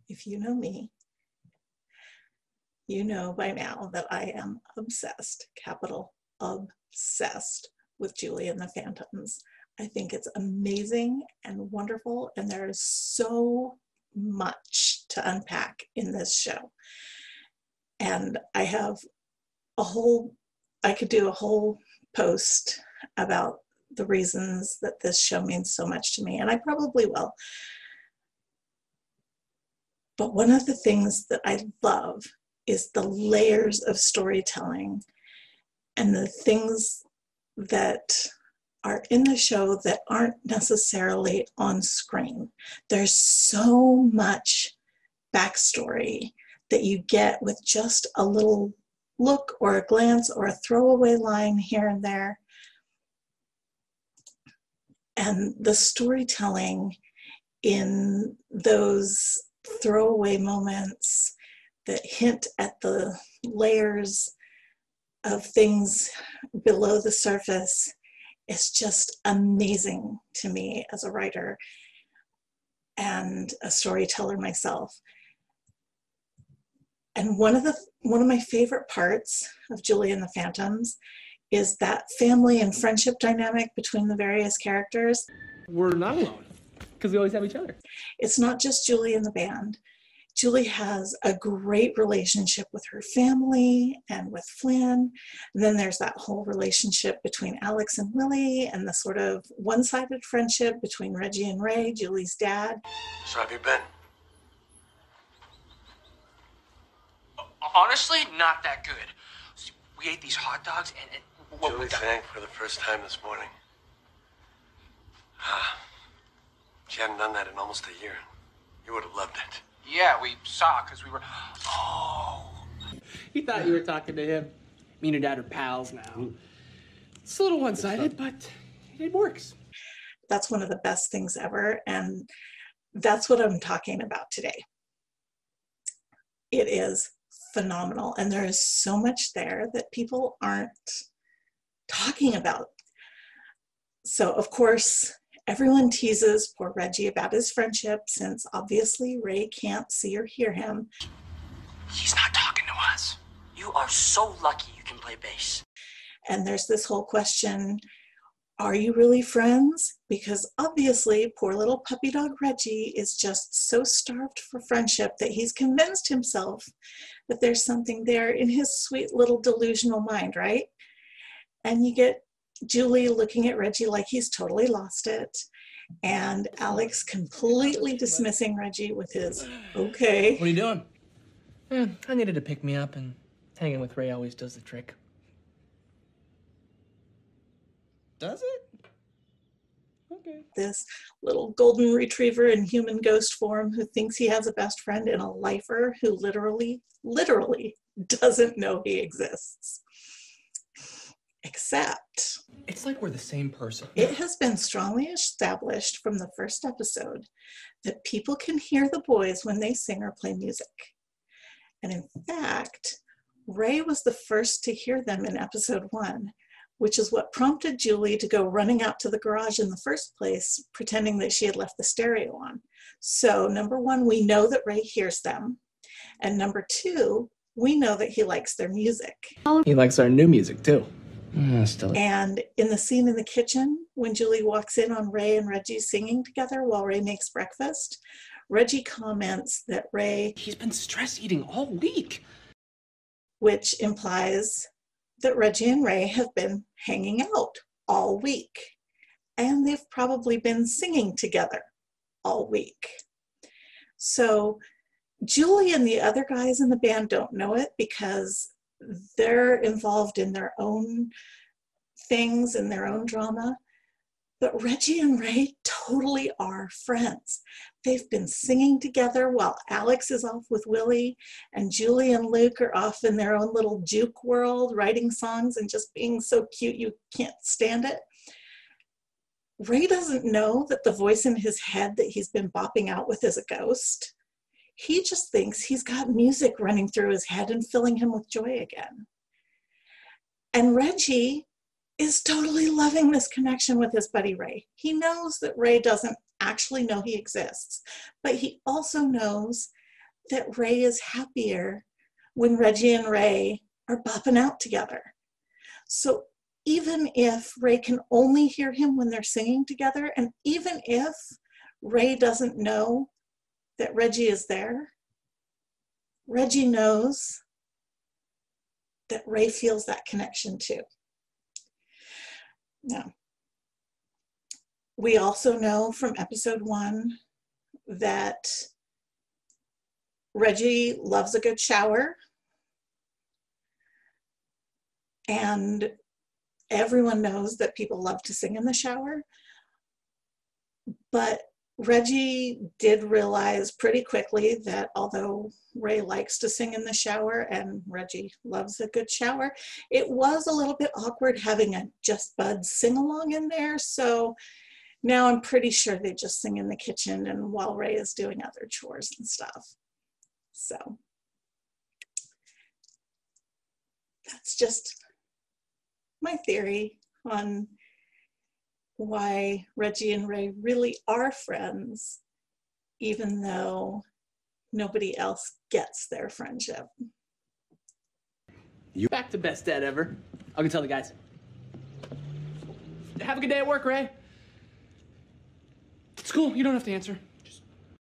if you know me, you know by now that I am obsessed, capital obsessed, with Julie and the Phantoms. I think it's amazing and wonderful, and there is so much to unpack in this show. And I have I could do a whole post about the reasons that this show means so much to me, and I probably will. But one of the things that I love is the layers of storytelling and the things that are in the show that aren't necessarily on screen. There's so much backstory that you get with just a little look or a glance or a throwaway line here and there. And the storytelling in those throwaway moments that hint at the layers of things below the surface is just amazing to me as a writer and a storyteller myself. And one of my favorite parts of Julie and the Phantoms is that family and friendship dynamic between the various characters. We're not alone, because we always have each other. It's not just Julie and the band. Julie has a great relationship with her family and with Flynn. And then there's that whole relationship between Alex and Willy and the sort of one-sided friendship between Reggie and Ray, Julie's dad. So have you been? Honestly, not that good. We ate these hot dogs and Julie sang for the first time this morning. She hadn't done that in almost a year. You would have loved it. Yeah, we saw because we were... Oh. He thought you were talking to him. Me and your dad are pals now. It's a little one-sided, but it works. That's one of the best things ever, and that's what I'm talking about today. It is phenomenal, and there is so much there that people aren't talking about. So, of course, everyone teases poor Reggie about his friendship, since obviously Ray can't see or hear him. He's not talking to us. You are so lucky you can play bass. And there's this whole question, are you really friends? Because obviously poor little puppy dog Reggie is just so starved for friendship that he's convinced himself that there's something there in his sweet little delusional mind, right? And you get Julie looking at Reggie like he's totally lost it, and Alex completely dismissing Reggie with his, okay. What are you doing? Yeah, I needed to pick me up, and hanging with Ray always does the trick. Does it? Okay. This little golden retriever in human ghost form who thinks he has a best friend in a lifer who literally doesn't know he exists. Except, it's like we're the same person. It has been strongly established from the first episode that people can hear the boys when they sing or play music. And in fact, Ray was the first to hear them in episode 1, which is what prompted Julie to go running out to the garage in the first place, pretending that she had left the stereo on. So number 1, we know that Ray hears them. And number 2, we know that he likes their music. He likes our new music too. And in the scene in the kitchen, when Julie walks in on Ray and Reggie singing together while Ray makes breakfast, Reggie comments that Ray... He's been stress eating all week. Which implies that Reggie and Ray have been hanging out all week. And they've probably been singing together all week. So Julie and the other guys in the band don't know it because they're involved in their own things and their own drama. But Reggie and Ray totally are friends. They've been singing together while Alex is off with Willy, and Julie and Luke are off in their own little juke world, writing songs and just being so cute you can't stand it. Ray doesn't know that the voice in his head that he's been bopping out with is a ghost. He just thinks he's got music running through his head and filling him with joy again. And Reggie is totally loving this connection with his buddy Ray. He knows that Ray doesn't actually know he exists, but he also knows that Ray is happier when Reggie and Ray are bopping out together. So even if Ray can only hear him when they're singing together, and even if Ray doesn't know that Reggie is there, Reggie knows that Ray feels that connection too. Now, we also know from episode 1 that Reggie loves a good shower, and everyone knows that people love to sing in the shower, but Reggie did realize pretty quickly that although Ray likes to sing in the shower and Reggie loves a good shower, it was a little bit awkward having a Just Buds sing-along in there. So now I'm pretty sure they just sing in the kitchen and while Ray is doing other chores and stuff. So that's just my theory on why Reggie and Ray really are friends, even though nobody else gets their friendship. Back to best dad ever. I can tell the guys. Have a good day at work, Ray. It's cool. You don't have to answer.